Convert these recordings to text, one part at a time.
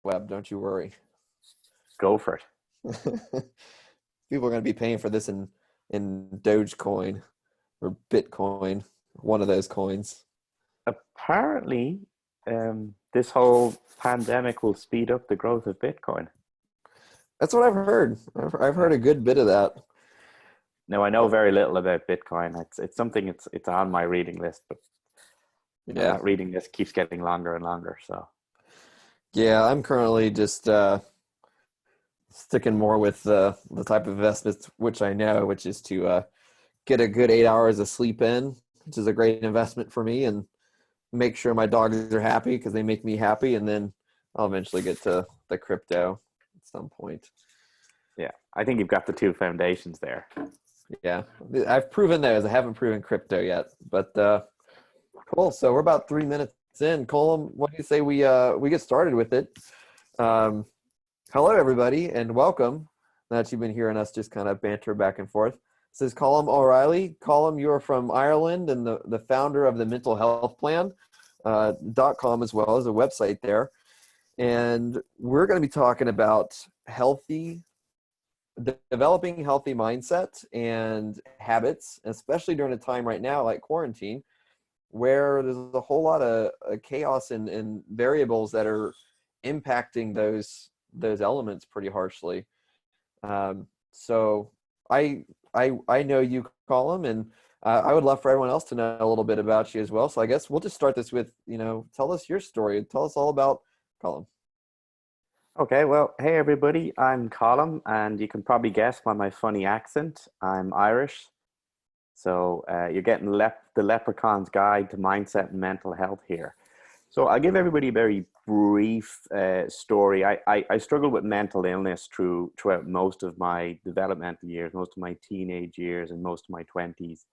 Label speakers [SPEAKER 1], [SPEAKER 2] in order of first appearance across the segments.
[SPEAKER 1] web. Don't you worry.
[SPEAKER 2] Go for it.
[SPEAKER 1] People are going to be paying for this in Dogecoin or Bitcoin, one of those coins.
[SPEAKER 2] Apparently, this whole pandemic will speed up the growth of Bitcoin.
[SPEAKER 1] That's what I've heard. I've heard
[SPEAKER 2] Yeah.
[SPEAKER 1] a good bit of that.
[SPEAKER 2] Now, I know very little about Bitcoin. It's something it's on my reading list, but
[SPEAKER 1] Yeah.
[SPEAKER 2] that reading list keeps getting longer and longer. So,
[SPEAKER 1] Yeah, I'm currently just sticking more with the type of investments which I know, which is to get a good 8 hours of sleep in, which is a great investment for me, and make sure my dogs are happy because they make me happy, and then I'll eventually get to the crypto at some point.
[SPEAKER 2] yeah, I think you've got the two foundations there.
[SPEAKER 1] Yeah, I've proven those. I haven't proven crypto yet, but cool. So we're about 3 minutes in. Colm, what do you say we get started with it? Um, Hello, everybody, and welcome. Now that you've been hearing us just kind of banter back and forth. This is Colm O'Reilly. Colm, you are from Ireland and the founder of the Mental Health Plan .com, as well as a website there. And we're going to be talking about developing healthy mindset and habits, especially during a time right now like quarantine, where there's a whole lot of chaos and variables that are impacting those elements pretty harshly. So I know you, Colin, and I would love for everyone else to know a little bit about you as well. So I guess we'll just start this with, tell us your story. Tell us all about Colin.
[SPEAKER 2] Okay, well, hey everybody, I'm Colin, and you can probably guess by my funny accent, I'm Irish. So you're getting the Leprechaun's Guide to Mindset and Mental Health here. So I'll give everybody a very brief story. I struggled with mental illness throughout most of my developmental years, most of my teenage years, and most of my 20s.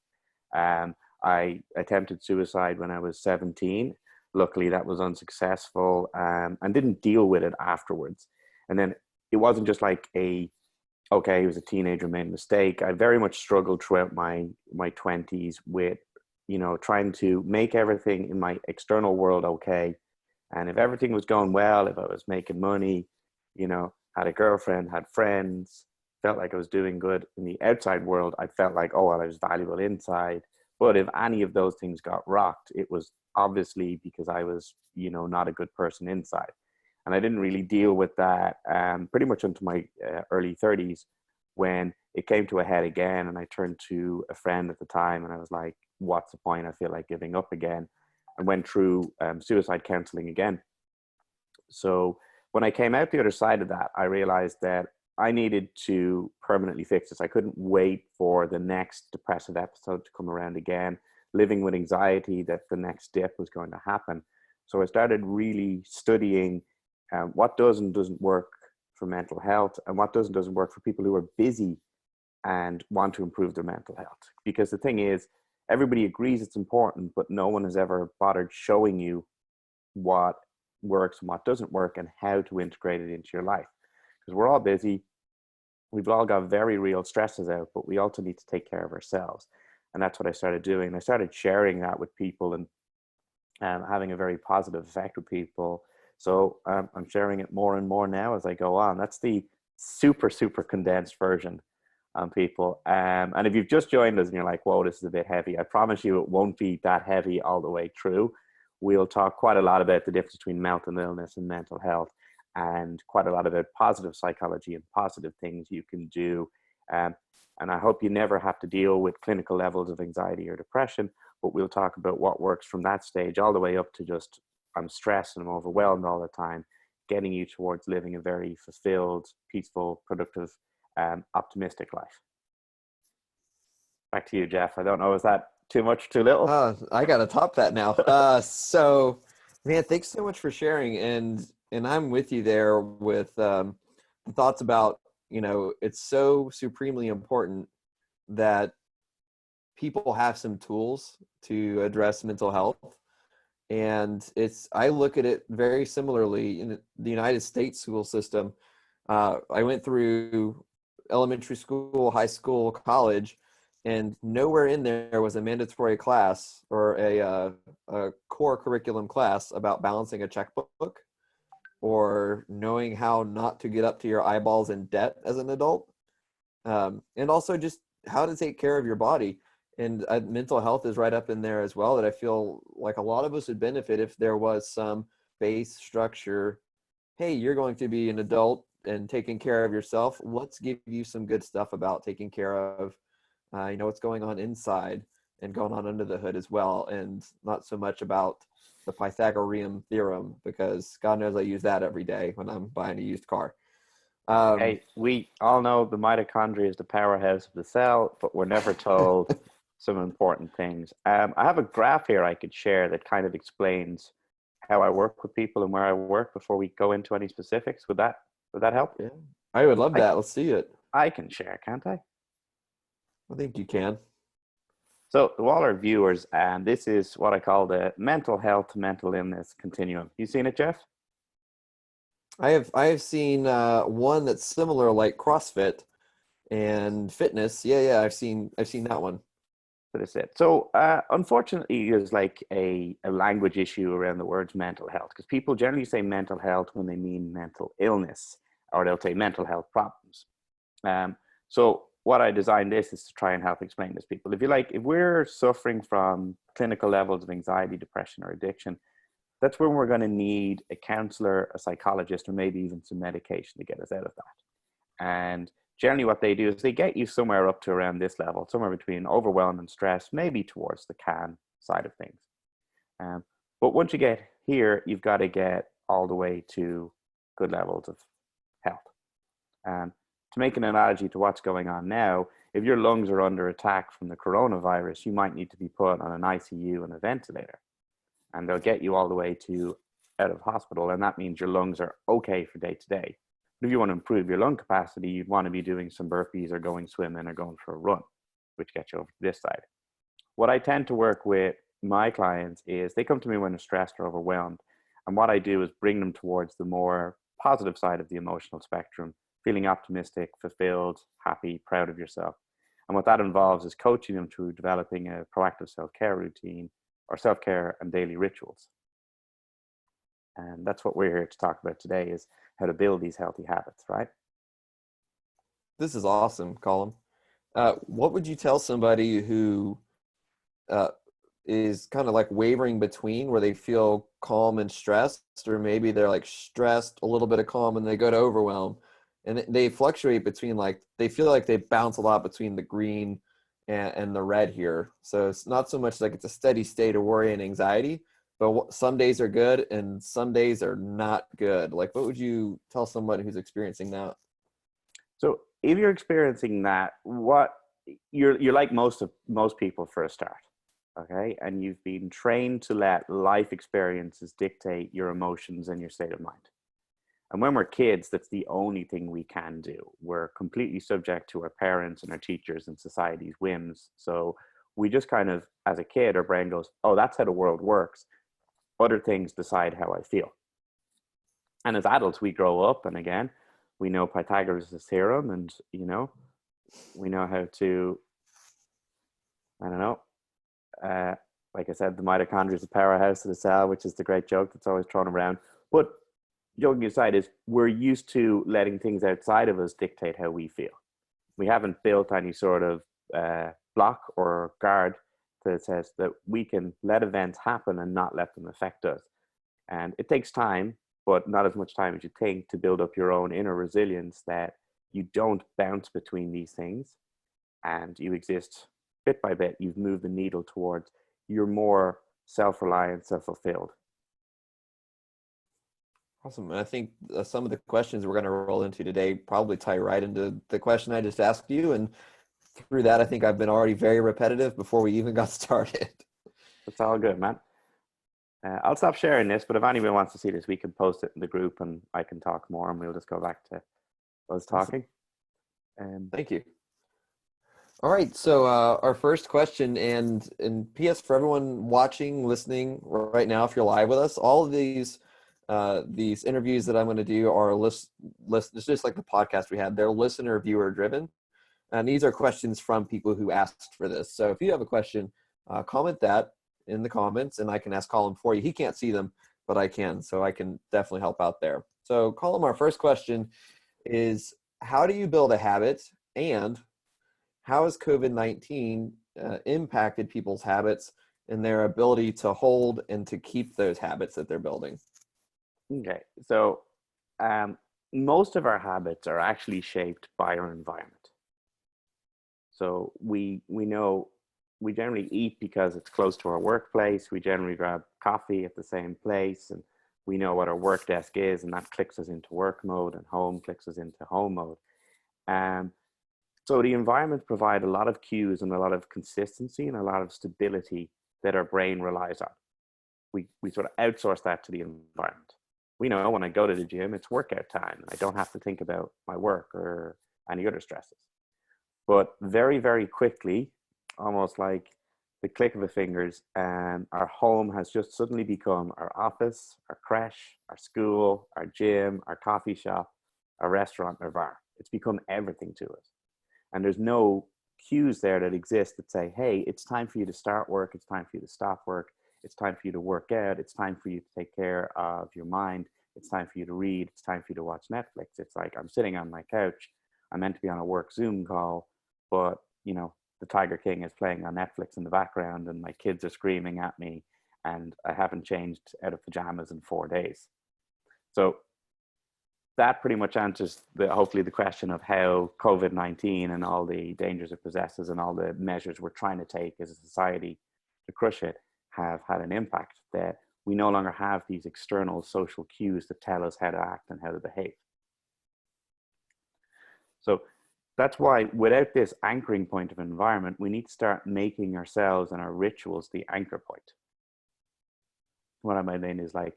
[SPEAKER 2] I attempted suicide when I was 17. Luckily, that was unsuccessful, and didn't deal with it afterwards. And then it wasn't just like okay, he was a teenager, made a mistake. I very much struggled throughout my 20s with, trying to make everything in my external world okay. And if everything was going well, if I was making money, had a girlfriend, had friends, felt like I was doing good in the outside world, I felt like, oh, well, I was valuable inside. But if any of those things got rocked, it was obviously because I was, not a good person inside. And I didn't really deal with that pretty much into my early 30s, when it came to a head again. And I turned to a friend at the time and I was like, what's the point? I feel like giving up again. And went through suicide counseling again. So when I came out the other side of that, I realized that I needed to permanently fix this. I couldn't wait for the next depressive episode to come around again, living with anxiety that the next dip was going to happen. So I started really studying what does and doesn't work for mental health, and what does and doesn't work for people who are busy and want to improve their mental health. Because the thing is, everybody agrees it's important, but no one has ever bothered showing you what works and what doesn't work and how to integrate it into your life. Because we're all busy. We've all got very real stresses out, but we also need to take care of ourselves. And that's what I started doing. I started sharing that with people and having a very positive effect with people. So I'm sharing it more and more now as I go on. That's the super, super condensed version on people. And if you've just joined us and you're like, whoa, this is a bit heavy, I promise you it won't be that heavy all the way through. We'll talk quite a lot about the difference between mental illness and mental health, and quite a lot about positive psychology and positive things you can do. And I hope you never have to deal with clinical levels of anxiety or depression, but we'll talk about what works from that stage all the way up to just, I'm stressed and I'm overwhelmed all the time, getting you towards living a very fulfilled, peaceful, productive, optimistic life. Back to you, Jeff. I don't know, is that too much, too little?
[SPEAKER 1] I got to top that now. So, man, thanks so much for sharing. And I'm with you there with the thoughts about, it's so supremely important that people have some tools to address mental health. And I look at it very similarly in the United States school system. I went through elementary school, high school, college, and nowhere in there was a mandatory class or a core curriculum class about balancing a checkbook. or knowing how not to get up to your eyeballs in debt as an adult, and also just how to take care of your body. And mental health is right up in there as well, that I feel like a lot of us would benefit if there was some base structure. Hey, you're going to be an adult and taking care of yourself. Let's give you some good stuff about taking care of, what's going on inside and going on under the hood as well. And not so much about the Pythagorean theorem, because God knows I use that every day when I'm buying a used car.
[SPEAKER 2] Hey, we all know the mitochondria is the powerhouse of the cell, but we're never told some important things. I have a graph here I could share that kind of explains how I work with people and where I work before we go into any specifics. Would that help?
[SPEAKER 1] Yeah, I would love
[SPEAKER 2] I
[SPEAKER 1] that. Let's see it.
[SPEAKER 2] I can share, can't I?
[SPEAKER 1] I think you can.
[SPEAKER 2] So to all our viewers, and this is what I call the mental health to mental illness continuum. You seen it, Jeff?
[SPEAKER 1] I have seen one that's similar, like CrossFit and fitness. Yeah, I've seen that one.
[SPEAKER 2] That is it. So unfortunately, there's like a language issue around the words mental health, because people generally say mental health when they mean mental illness, or they'll say mental health problems. So what I designed this is to try and help explain this to people. If you like, if we're suffering from clinical levels of anxiety, depression, or addiction, that's when we're going to need a counselor, a psychologist, or maybe even some medication to get us out of that. And generally what they do is they get you somewhere up to around this level, somewhere between overwhelm and stress, maybe towards the can side of things. Um, but once you get here, you've got to get all the way to good levels of health. To make an analogy to what's going on now, if your lungs are under attack from the coronavirus, you might need to be put on an ICU and a ventilator. And they'll get you all the way to out of hospital. And that means your lungs are okay for day to day. But if you want to improve your lung capacity, you'd want to be doing some burpees or going swimming or going for a run, which gets you over to this side. What I tend to work with my clients is they come to me when they're stressed or overwhelmed. And what I do is bring them towards the more positive side of the emotional spectrum, feeling optimistic, fulfilled, happy, proud of yourself. And what that involves is coaching them through developing a proactive self-care routine or self-care and daily rituals. And that's what we're here to talk about today, is how to build these healthy habits, right?
[SPEAKER 1] This is awesome, Colin. What would you tell somebody who uh, is kind of like wavering between where they feel calm and stressed, or maybe they're like stressed, a little bit of calm, and they go to overwhelm, and they fluctuate between, like, they feel like they bounce a lot between the green and the red here. So it's not so much like it's a steady state of worry and anxiety, but some days are good and some days are not good. Like, what would you tell someone who's experiencing that?
[SPEAKER 2] So if you're experiencing that, what you're like most people for a start, okay? And you've been trained to let life experiences dictate your emotions and your state of mind. And when we're kids, that's the only thing we can do. We're completely subject to our parents and our teachers and society's whims. So we just kind of, as a kid, our brain goes, oh, that's how the world works. Other things decide how I feel. And as adults, we grow up, and again, we know Pythagoras' theorem, and we know how to, I don't know, like I said, the mitochondria is the powerhouse of the cell, which is the great joke that's always thrown around. But joking aside, is we're used to letting things outside of us dictate how we feel. We haven't built any sort of block or guard that says that we can let events happen and not let them affect us. And it takes time, but not as much time as you think, to build up your own inner resilience, that you don't bounce between these things and you exist bit by bit. You've moved the needle towards you're more self-reliant, self-fulfilled.
[SPEAKER 1] Awesome. And I think some of the questions we're going to roll into today probably tie right into the question I just asked you. And through that, I think I've been already very repetitive before we even got started.
[SPEAKER 2] It's all good, man. I'll stop sharing this, but if anyone wants to see this, we can post it in the group and I can talk more, and we'll just go back to us talking.
[SPEAKER 1] Thank you. All right. So our first question, and P.S. for everyone watching, listening right now, if you're live with us, all of these interviews that I'm going to do are it's just like the podcast we had. They're listener viewer driven. And these are questions from people who asked for this. So if you have a question, comment that in the comments, and I can ask Colin for you. He can't see them, but I can. So I can definitely help out there. So Colin, our first question is, how do you build a habit, and how has COVID-19 impacted people's habits and their ability to hold and to keep those habits that they're building?
[SPEAKER 2] Okay, so most of our habits are actually shaped by our environment. So we know we generally eat because it's close to our workplace. We generally grab coffee at the same place, and we know what our work desk is, and that clicks us into work mode, and home clicks us into home mode. Um, so the environment provide a lot of cues and a lot of consistency and a lot of stability that our brain relies on. We sort of outsource that to the environment. We know when I go to the gym, it's workout time, and I don't have to think about my work or any other stresses. But very, very quickly, almost like the click of the fingers, our home has just suddenly become our office, our creche, our school, our gym, our coffee shop, our restaurant, our bar. It's become everything to us. And there's no cues there that exist that say, hey, it's time for you to start work. It's time for you to stop work. It's time for you to work out. It's time for you to take care of your mind. It's time for you to read. It's time for you to watch Netflix. It's like I'm sitting on my couch. I'm meant to be on a work Zoom call, but the Tiger King is playing on Netflix in the background, and my kids are screaming at me, and I haven't changed out of pajamas in 4 days. So that pretty much answers hopefully the question of how COVID-19 and all the dangers it possesses and all the measures we're trying to take as a society to crush it have had an impact, that we no longer have these external social cues that tell us how to act and how to behave. So that's why without this anchoring point of environment, we need to start making ourselves and our rituals the anchor point. What I mean is like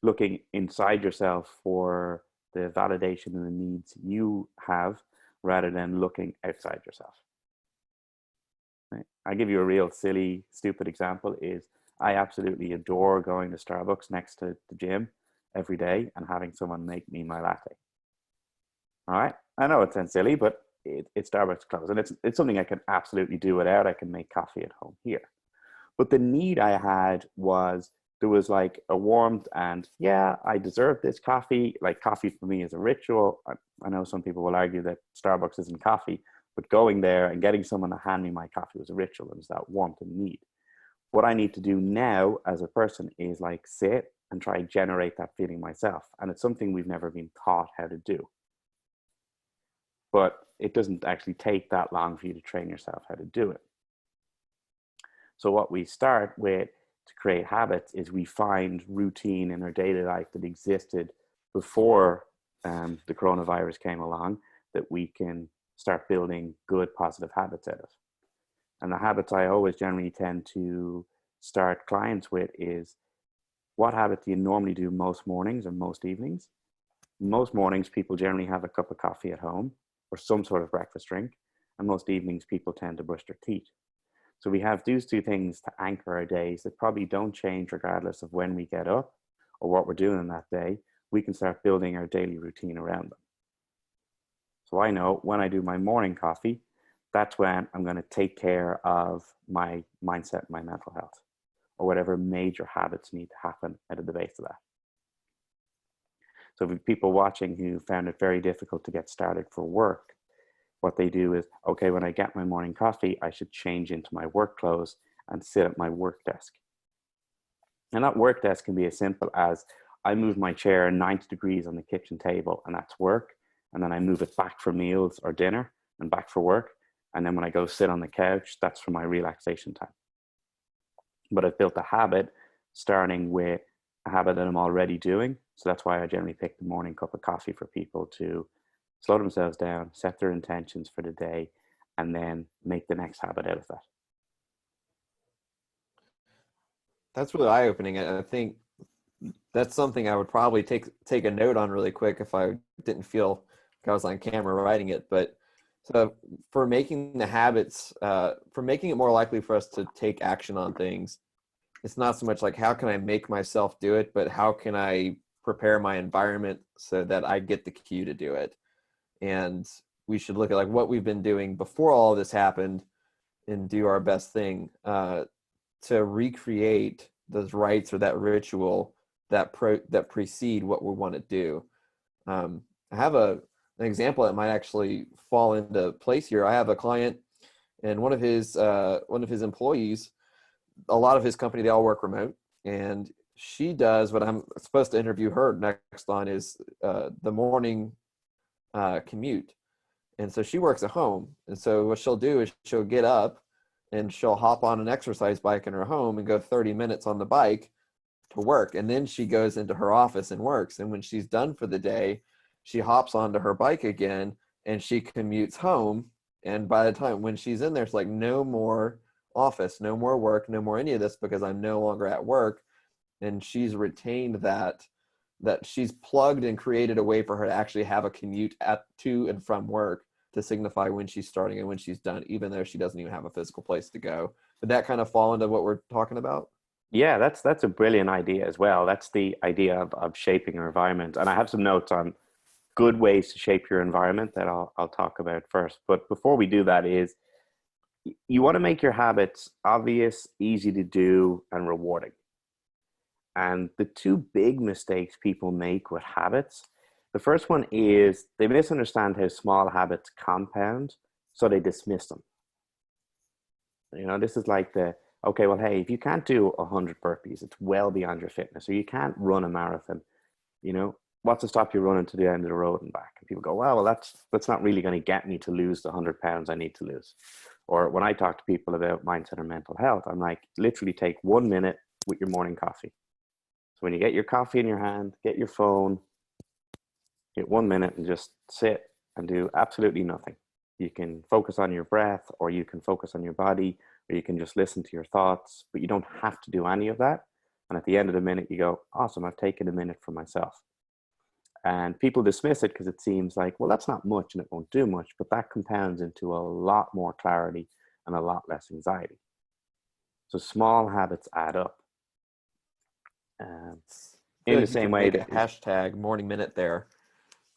[SPEAKER 2] looking inside yourself for the validation and the needs you have rather than looking outside yourself. Right? I'll give you a real silly, stupid example is I absolutely adore going to Starbucks next to the gym every day and having someone make me my latte. All right. I know it sounds silly, but it's Starbucks clothes, and it's something I can absolutely do without. I can make coffee at home here. But the need I had was there was like a warmth, and yeah, I deserve this coffee. Like coffee for me is a ritual. I know some people will argue that Starbucks isn't coffee, but going there and getting someone to hand me my coffee was a ritual. It was that warmth and need. What I need to do now as a person is like sit and try to generate that feeling myself. And it's something we've never been taught how to do. But it doesn't actually take that long for you to train yourself how to do it. So what we start with to create habits is we find routine in our daily life that existed before the coronavirus came along that we can start building good positive habits out of. And the habits I always generally tend to start clients with is, what habit do you normally do most mornings or most evenings? Most mornings, people generally have a cup of coffee at home or some sort of breakfast drink. And most evenings, people tend to brush their teeth. So we have these two things to anchor our days that probably don't change regardless of when we get up or what we're doing that day. We can start building our daily routine around them. So I know when I do my morning coffee, that's when I'm going to take care of my mindset, my mental health, or whatever major habits need to happen out of the base of that. So for people watching who found it very difficult to get started for work, what they do is, okay, when I get my morning coffee, I should change into my work clothes and sit at my work desk. And that work desk can be as simple as I move my chair 90 degrees on the kitchen table, and that's work. And then I move it back for meals or dinner and back for work. And then when I go sit on the couch, that's for my relaxation time. But I've built a habit starting with a habit that I'm already doing. So that's why I generally pick the morning cup of coffee for people to slow themselves down, set their intentions for the day, and then make the next habit out of that.
[SPEAKER 1] That's really eye-opening. I think that's something I would probably take a note on really quick if I didn't feel like I was on camera writing it. But so for making the habits, for making it more likely for us to take action on things, it's not so much like how can I make myself do it, but how can I prepare my environment so that I get the cue to do it. And we should look at like what we've been doing before all of this happened and do our best thing to recreate those rites or that ritual that precede what we want to do. I have an example that might actually fall into place here. I have a client, and one of his employees, a lot of his company, they all work remote, and she does what I'm supposed to interview her next on is the morning commute. And so she works at home. And so what she'll do is she'll get up and she'll hop on an exercise bike in her home and go 30 minutes on the bike to work. And then she goes into her office and works. And when she's done for the day, she hops onto her bike again and she commutes home. And by the time when she's in there, it's like no more office, no more work, no more any of this because I'm no longer at work. And she's retained that she's plugged and created a way for her to actually have a commute to and from work to signify when she's starting and when she's done, even though she doesn't even have a physical place to go. Would that kind of fall into what we're talking about?
[SPEAKER 2] Yeah, that's a brilliant idea as well. That's the idea of shaping your environment. And I have some notes on good ways to shape your environment that I'll talk about first. But before we do that is you want to make your habits obvious, easy to do, and rewarding. And the two big mistakes people make with habits, the first one is they misunderstand how small habits compound, so they dismiss them. You know, this is like okay, well, hey, if you can't do 100 burpees, it's well beyond your fitness, or you can't run a marathon, you know, what's to stop you running to the end of the road and back? And people go, well, that's not really going to get me to lose the 100 pounds I need to lose. Or when I talk to people about mindset or mental health, I'm like, literally take 1 minute with your morning coffee. So when you get your coffee in your hand, get your phone, get 1 minute and just sit and do absolutely nothing. You can focus on your breath, or you can focus on your body, or you can just listen to your thoughts, but you don't have to do any of that. And at the end of the minute, you go, awesome, I've taken a minute for myself. And people dismiss it because it seems like, well, that's not much and it won't do much, but that compounds into a lot more clarity and a lot less anxiety. So small habits add up.
[SPEAKER 1] I feel
[SPEAKER 2] In the
[SPEAKER 1] like you
[SPEAKER 2] same
[SPEAKER 1] could
[SPEAKER 2] way
[SPEAKER 1] make a
[SPEAKER 2] that
[SPEAKER 1] hashtag morning minute there.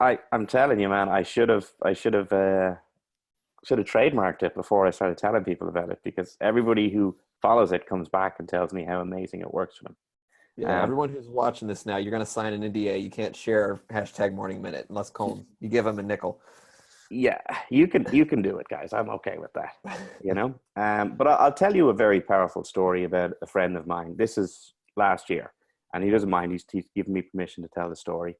[SPEAKER 2] I'm telling you, man, I should have trademarked it before I started telling people about it, because everybody who follows it comes back and tells me how amazing it works for them.
[SPEAKER 1] Yeah, everyone who's watching this now, you're going to sign an NDA. You can't share hashtag morning minute unless Colin, you give them a nickel.
[SPEAKER 2] Yeah, you can do it, guys. I'm okay with that, you know. But I'll tell you a very powerful story about a friend of mine. This is last year, and he doesn't mind. He's given me permission to tell the story.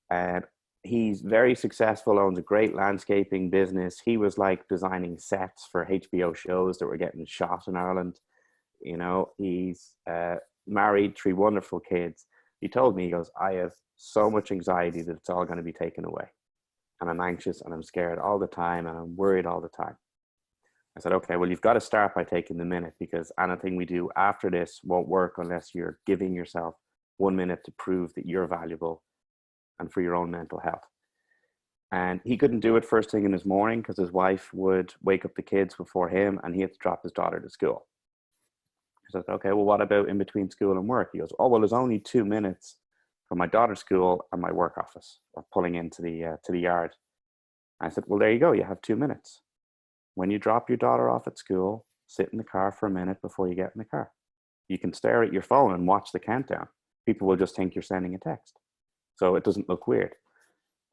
[SPEAKER 2] And he's very successful, owns a great landscaping business. He was like designing sets for HBO shows that were getting shot in Ireland. You know, he's married, 3 wonderful kids. He told me, he goes, I have so much anxiety that it's all going to be taken away. And I'm anxious and I'm scared all the time and I'm worried all the time. I said, okay, well, you've got to start by taking the minute, because anything we do after this won't work unless you're giving yourself 1 minute to prove that you're valuable and for your own mental health. And he couldn't do it first thing in his morning because his wife would wake up the kids before him and he had to drop his daughter to school. I said, okay, well, what about in between school and work? He goes, oh, well, there's only 2 minutes from my daughter's school and my work office, or pulling into the yard. I said, well, there you go. You have 2 minutes. When you drop your daughter off at school, sit in the car for a minute before you get in the car. You can stare at your phone and watch the countdown. People will just think you're sending a text, so it doesn't look weird.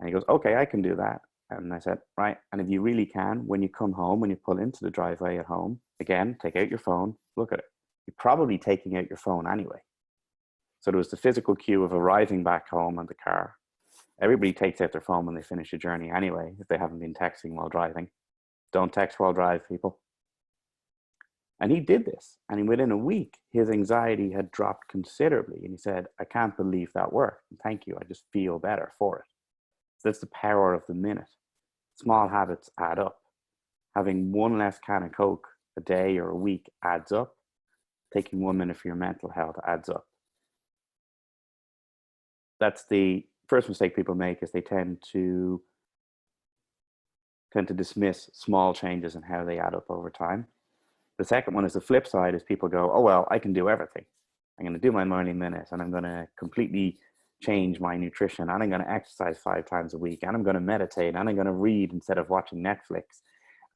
[SPEAKER 2] And he goes, okay, I can do that. And I said, right. And if you really can, when you come home, when you pull into the driveway at home, again, take out your phone, look at it. You're probably taking out your phone anyway. So there was the physical cue of arriving back home in the car. Everybody takes out their phone when they finish a journey anyway, if they haven't been texting while driving. Don't text while drive, people. And he did this. And within a week, his anxiety had dropped considerably. And he said, I can't believe that worked. And thank you. I just feel better for it. So that's the power of the minute. Small habits add up. Having 1 less can of Coke a day or a week adds up. Taking 1 minute for your mental health adds up. That's the first mistake people make, is they tend to dismiss small changes and how they add up over time. The second one is the flip side, is people go, oh, well, I can do everything. I'm going to do my morning minute and I'm going to completely change my nutrition and I'm going to exercise 5 times a week and I'm going to meditate and I'm going to read instead of watching Netflix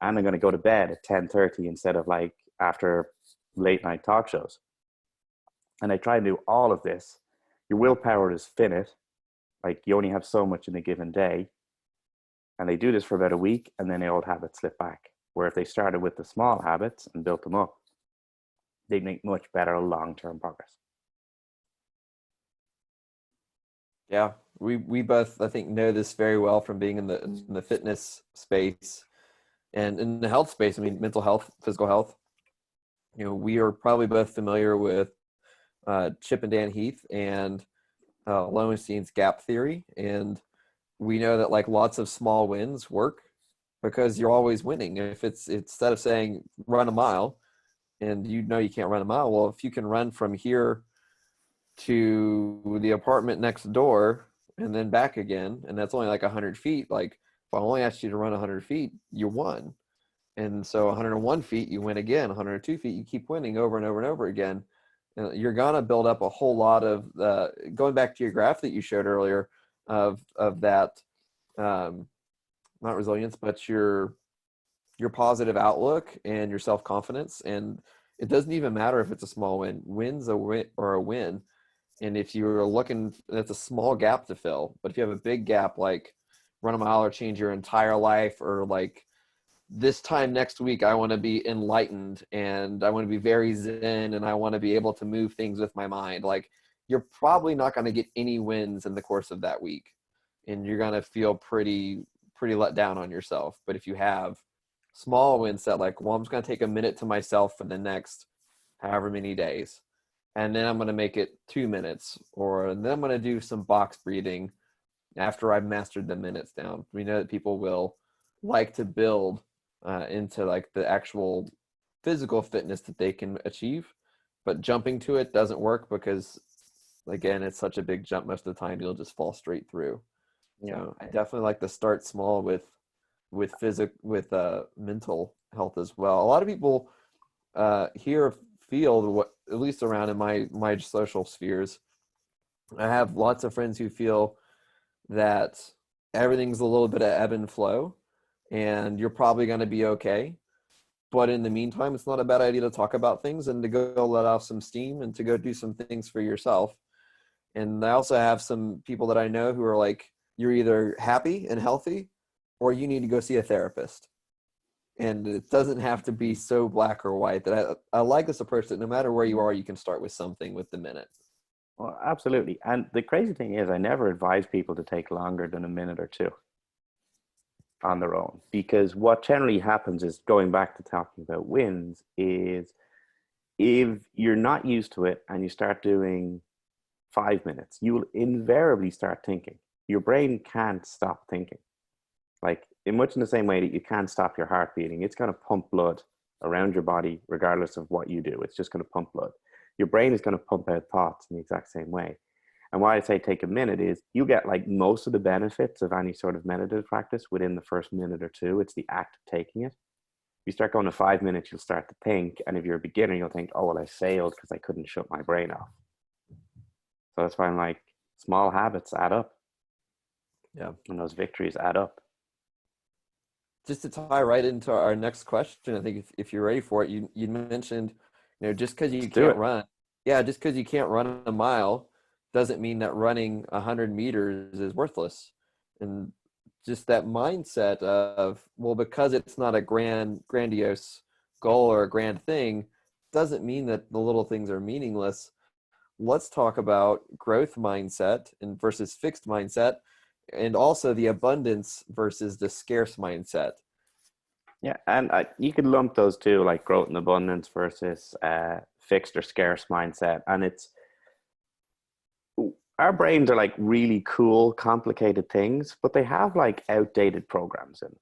[SPEAKER 2] and I'm going to go to bed at 10:30 instead of like after late night talk shows. And I try to do all of this. your willpower is finite. Like you only have so much in a given day. And they do this for about a week, and then the old habits slip back. Where if they started with the small habits and built them up, they'd make much better long-term progress.
[SPEAKER 1] Yeah, we both, I think, know this very well from being in the fitness space and in the health space. I mean, mental health, physical health. You know, we are probably both familiar with Chip and Dan Heath and Lowenstein's gap theory, and we know that like lots of small wins work because you're always winning. If it's instead of saying run a mile, and you know you can't run a mile, well, if you can run from here to the apartment next door and then back again, and that's only like 100 feet, like if I only asked you to run 100 feet, you won. And so 101 feet, you win again. 102 feet, you keep winning over and over and over again. And you're gonna build up a whole lot of going back to your graph that you showed earlier of that not resilience, but your positive outlook and your self-confidence. And it doesn't even matter if it's a small win. Win's a win or a win. And if you're looking, that's a small gap to fill. But if you have a big gap, like run a mile or change your entire life, or like this time next week, I want to be enlightened and I want to be very zen and I want to be able to move things with my mind. Like you're probably not going to get any wins in the course of that week. And you're going to feel pretty let down on yourself. But if you have small wins that like, well, I'm just going to take a minute to myself for the next however many days. And then I'm going to make it 2 minutes, or then I'm going to do some box breathing after I've mastered the minutes down. We know that people will like to build into like the actual physical fitness that they can achieve, but jumping to it doesn't work because again, it's such a big jump. Most of the time you'll just fall straight through.
[SPEAKER 2] Yeah.
[SPEAKER 1] So I definitely like to start small with mental health as well. A lot of people here feel what, at least around in my social spheres, I have lots of friends who feel that everything's a little bit of ebb and flow and you're probably going to be okay. But in the meantime, it's not a bad idea to talk about things and to go let off some steam and to go do some things for yourself. And I also have some people that I know who are like, you're either happy and healthy or you need to go see a therapist. And it doesn't have to be so black or white. That I like this approach that no matter where you are, you can start with something with the minute.
[SPEAKER 2] Well, absolutely. And the crazy thing is, I never advise people to take longer than a minute or two on their own, because what generally happens is, going back to talking about wins, is if you're not used to it and you start doing 5 minutes, you will invariably start thinking. Your brain can't stop thinking. Like in much in the same way that you can't stop your heart beating, it's going to pump blood around your body regardless of what you do. It's just going to pump blood. Your brain is going to pump out thoughts in the exact same way. And why I say take a minute is you get like most of the benefits of any sort of meditative practice within the first minute or two. It's the act of taking it. If you start going to 5 minutes, you'll start to think. And if you're a beginner, you'll think, oh, well, I failed because I couldn't shut my brain off. So that's why I'm like, small habits add up.
[SPEAKER 1] Yeah.
[SPEAKER 2] And those victories add up.
[SPEAKER 1] Just to tie right into our next question, I think if you're ready for it, you mentioned, just because you
[SPEAKER 2] Do
[SPEAKER 1] can't
[SPEAKER 2] it.
[SPEAKER 1] run, yeah, just because you can't run a mile doesn't mean that running 100 meters is worthless. And just that mindset of, well, because it's not a grandiose goal or a grand thing, doesn't mean that the little things are meaningless. Let's talk about growth mindset and versus fixed mindset, and also the abundance versus the scarce mindset.
[SPEAKER 2] Yeah, and you could lump those two, like growth and abundance versus fixed or scarce mindset. And it's, our brains are like really cool, complicated things, but they have like outdated programs in them.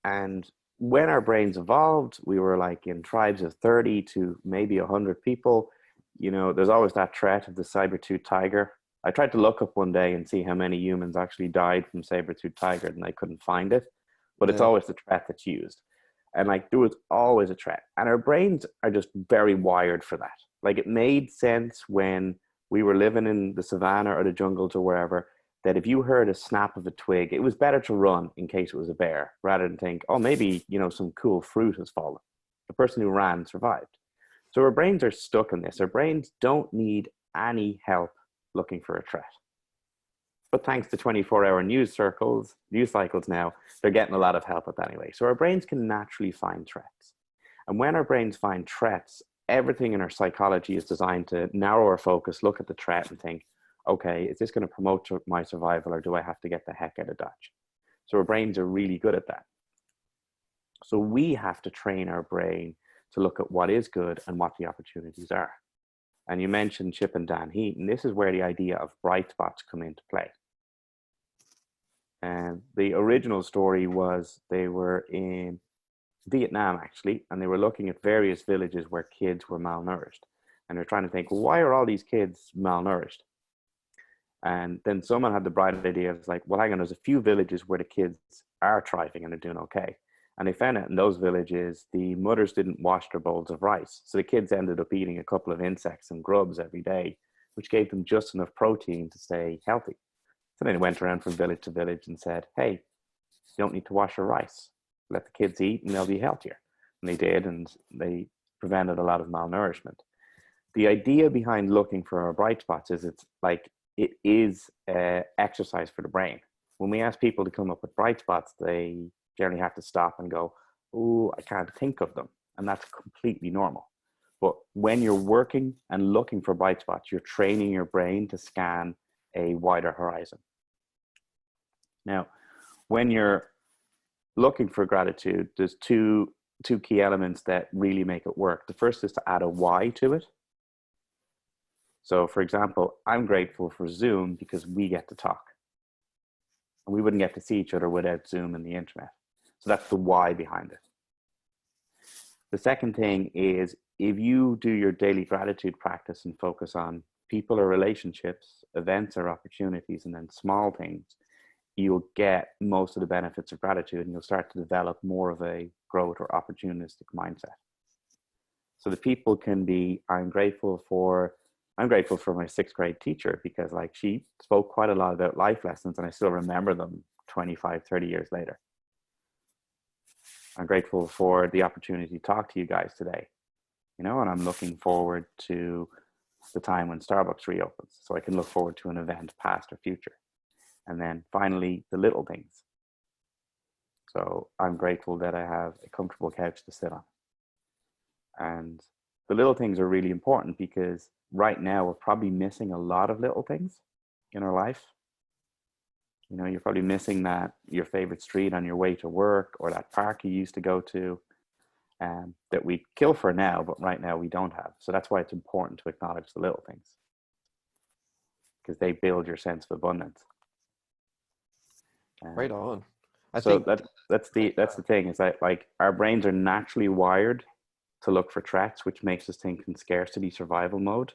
[SPEAKER 2] And when our brains evolved, we were like in tribes of 30 to maybe 100 people. There's always that threat of the saber-tooth tiger. I tried to look up one day and see how many humans actually died from saber-tooth tiger, and I couldn't find it. But it's
[SPEAKER 1] Yeah.
[SPEAKER 2] always the threat that's used. And like there was always a threat. And our brains are just very wired for that. Like it made sense when we were living in the savannah or the jungles or wherever, that if you heard a snap of a twig, it was better to run in case it was a bear rather than think, oh, maybe, some cool fruit has fallen. The person who ran survived. So our brains are stuck in this. Our brains don't need any help looking for a threat. But thanks to 24-hour news cycles now, they're getting a lot of help with that anyway. So our brains can naturally find threats. And when our brains find threats, everything in our psychology is designed to narrow our focus, look at the threat and think, okay, is this going to promote my survival, or do I have to get the heck out of Dodge? So our brains are really good at that. So we have to train our brain to look at what is good and what the opportunities are. And you mentioned Chip and Dan Heaton. This is where the idea of bright spots come into play. And the original story was they were in Vietnam, actually, and they were looking at various villages where kids were malnourished. And they're trying to think, well, why are all these kids malnourished? And then someone had the bright idea of like, well, hang on, there's a few villages where the kids are thriving and they're doing okay. And they found out in those villages, the mothers didn't wash their bowls of rice. So the kids ended up eating a couple of insects and grubs every day, which gave them just enough protein to stay healthy. So then they went around from village to village and said, hey, you don't need to wash your rice. Let the kids eat and they'll be healthier. And they did, and they prevented a lot of malnourishment. The idea behind looking for our bright spots is it is exercise for the brain. When we ask people to come up with bright spots, they generally have to stop and go, oh, I can't think of them. And that's completely normal. But when you're working and looking for bright spots, you're training your brain to scan a wider horizon. Now, when you're looking for gratitude, there's two key elements that really make it work. The first is to add a why to it. So for example, I'm grateful for Zoom because we get to talk. And we wouldn't get to see each other without Zoom and the internet. So that's the why behind it. The second thing is, if you do your daily gratitude practice and focus on people or relationships, events or opportunities, and then small things, you'll get most of the benefits of gratitude, and you'll start to develop more of a growth or opportunistic mindset. So the people can be, I'm grateful for my sixth grade teacher because like she spoke quite a lot about life lessons and I still remember them 25, 30 years later. I'm grateful for the opportunity to talk to you guys today, and I'm looking forward to the time when Starbucks reopens so I can look forward to an event past or future. And then finally, the little things. So I'm grateful that I have a comfortable couch to sit on. And the little things are really important because right now we're probably missing a lot of little things in our life. You're probably missing your favorite street on your way to work, or that park you used to go to, that we kill for now, but right now we don't have. So that's why it's important to acknowledge the little things, because they build your sense of abundance.
[SPEAKER 1] Right on.
[SPEAKER 2] That's the thing, is that like our brains are naturally wired to look for threats, which makes us think in scarcity survival mode.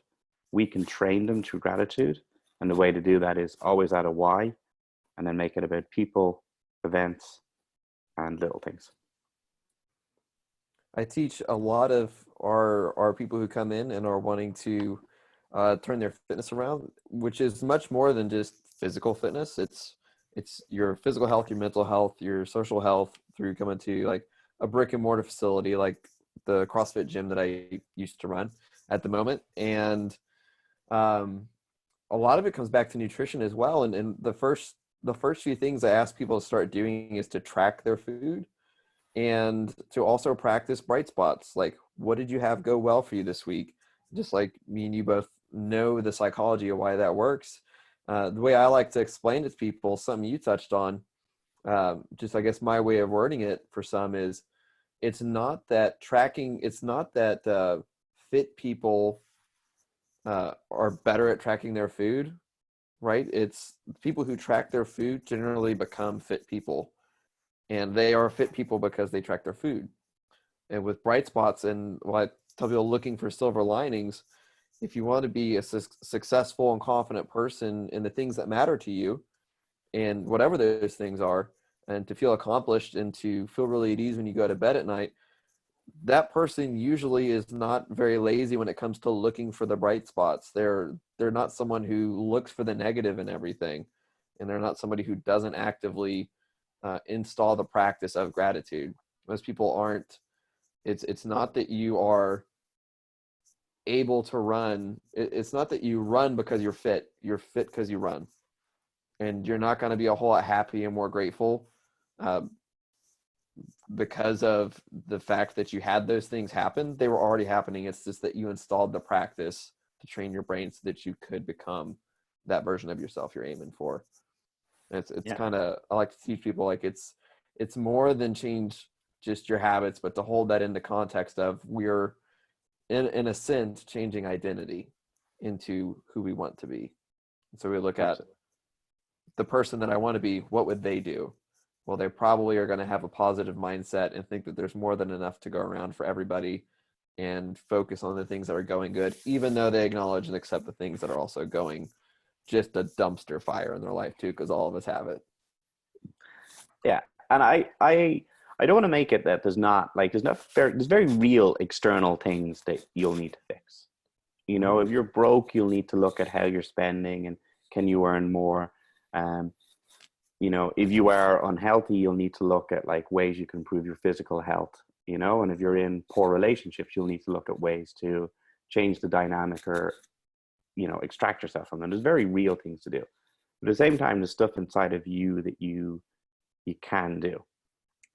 [SPEAKER 2] We can train them through gratitude, and the way to do that is always add a why, and then make it about people, events, and little things.
[SPEAKER 1] I teach a lot of our people who come in and are wanting to turn their fitness around, which is much more than just physical fitness. It's your physical health, your mental health, your social health, through coming to like a brick and mortar facility like the CrossFit gym that I used to run at the moment. And a lot of it comes back to nutrition as well. And the first few things I ask people to start doing is to track their food and to also practice bright spots. Like, what did you have go well for you this week? Just like me and you both know the psychology of why that works. The way I like to explain it to people, something you touched on, just I guess my way of wording it for some is, it's not that fit people are better at tracking their food, right? It's people who track their food generally become fit people, and they are fit people because they track their food. And with bright spots, and what I tell people looking for silver linings, if you want to be a successful and confident person in the things that matter to you, and whatever those things are, and to feel accomplished and to feel really at ease when you go to bed at night, that person usually is not very lazy when it comes to looking for the bright spots. They're not someone who looks for the negative in everything, and they're not somebody who doesn't actively install the practice of gratitude. Most people aren't. It's not that you are able to run, it's not that you run because you're fit because you run. And you're not going to be a whole lot happy and more grateful uh, because of the fact that you had those things happen. They were already happening. It's just that you installed the practice to train your brain so that you could become that version of yourself you're aiming for. And it's
[SPEAKER 2] Yeah.
[SPEAKER 1] kind of, I like to teach people like it's more than change just your habits, but to hold that into context of we're in a sense changing identity into who we want to be. So we look at
[SPEAKER 2] Absolutely.
[SPEAKER 1] the person that I want to be, what would they do? Well, they probably are going to have a positive mindset and think that there's more than enough to go around for everybody and focus on the things that are going good, even though they acknowledge and accept the things that are also going just a dumpster fire in their life too, because all of us have it.
[SPEAKER 2] Yeah. And I don't want to make it that there's very real external things that you'll need to fix. You know,
[SPEAKER 1] Mm-hmm.
[SPEAKER 2] if you're broke, you'll need to look at how you're spending and can you earn more. Um, you know, if you are unhealthy, you'll need to look at like ways you can improve your physical health, you know, and if you're in poor relationships, you'll need to look at ways to change the dynamic or, you know, extract yourself from them. There's very real things to do. But at the same time, there's stuff inside of you that you can do.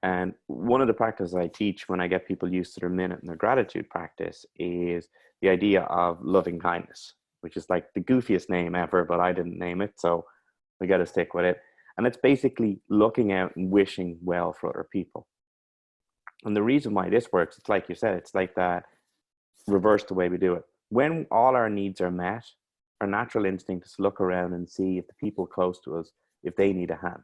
[SPEAKER 2] And one of the practices I teach when I get people used to their minute and their gratitude practice is the idea of loving kindness, which is like the goofiest name ever, but I didn't name it. So we got to stick with it. And it's basically looking out and wishing well for other people. And the reason why this works, it's like you said, it's like that reverse the way we do it. When all our needs are met, our natural instinct is to look around and see if the people close to us, if they need a hand.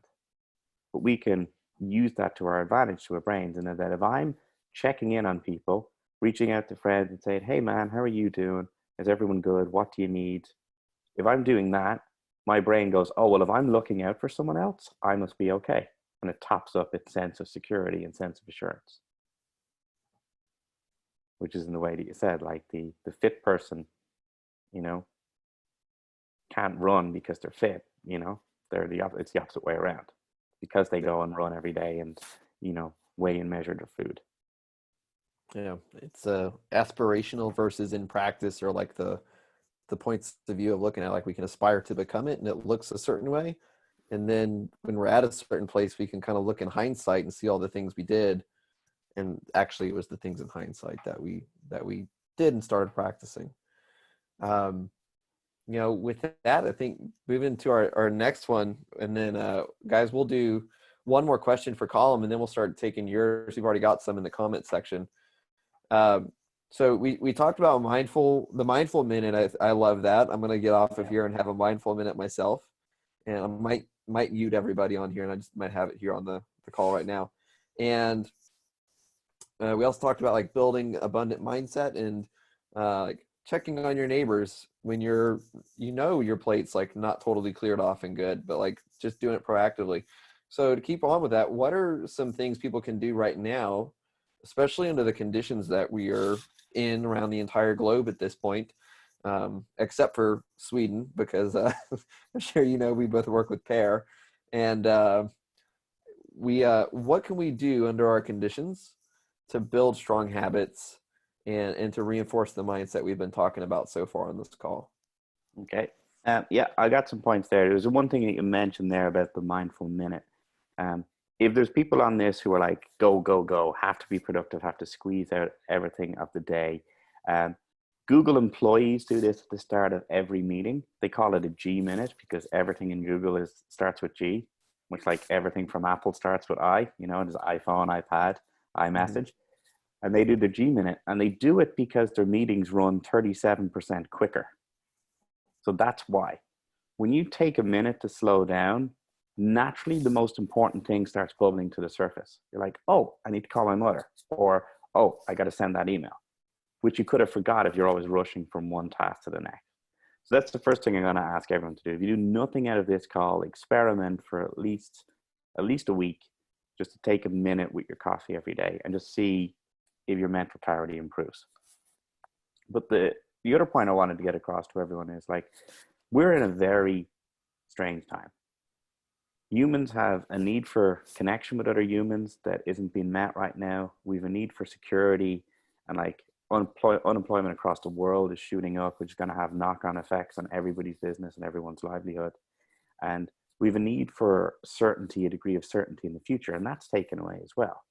[SPEAKER 2] But we can use that to our advantage to our brains. And that if I'm checking in on people, reaching out to friends and saying, hey man, how are you doing? Is everyone good? What do you need? If I'm doing that, my brain goes, oh, well, if I'm looking out for someone else, I must be okay. And it tops up its sense of security and sense of assurance, which is in the way that you said, like the fit person, you know, can't run because they're fit, you know, it's the opposite way around because they go and run every day and, you know, weigh and measure their food.
[SPEAKER 1] Yeah, it's aspirational versus in practice, or like the points of view of looking at like we can aspire to become it and it looks a certain way, and then when we're at a certain place we can kind of look in hindsight and see all the things we did, and actually it was the things in hindsight that we did and started practicing. um with that, I think moving to our next one, and then guys, we'll do one more question for Colin and then we'll start taking yours. We've already got some in the comment section. um so we talked about the mindful minute. I love that. I'm going to get off of here and have a mindful minute myself, and I might mute everybody on here, and I just might have it here on the call right now. And we also talked about like building abundant mindset and like checking on your neighbors when your plate's like not totally cleared off and good, but like just doing it proactively. So to keep on with that, what are some things people can do right now, especially under the conditions that we are in around the entire globe at this point, except for Sweden, because I'm sure we both work with Pear, and we what can we do under our conditions to build strong habits and to reinforce the mindset we've been talking about so far on this call?
[SPEAKER 2] Okay. Yeah, I got some points there. There's one thing that you mentioned there about the mindful minute. Um, if there's people on this who are like, go, go, go, have to be productive, have to squeeze out everything of the day. Um, Google employees do this at the start of every meeting. They call it a G minute because everything in Google starts with G, which like everything from Apple starts with I, you know, there's iPhone, iPad,
[SPEAKER 1] Mm-hmm.
[SPEAKER 2] iMessage. And they do the G minute, and they do it because their meetings run 37% quicker. So that's why. When you take a minute to slow down, naturally the most important thing starts bubbling to the surface. You're like, oh, I need to call my mother, or oh, I got to send that email, which you could have forgot if you're always rushing from one task to the next. So that's the first thing I'm going to ask everyone to do. If you do nothing out of this call, experiment for at least a week, just to take a minute with your coffee every day and just see if your mental clarity improves. But the other point I wanted to get across to everyone is like, we're in a very strange time. Humans have a need for connection with other humans that isn't being met right now. We have a need for security. And like, unemployment across the world is shooting up, which is going to have knock-on effects on everybody's business and everyone's livelihood. And we have a need for certainty, a degree of certainty in the future, and that's taken away as well.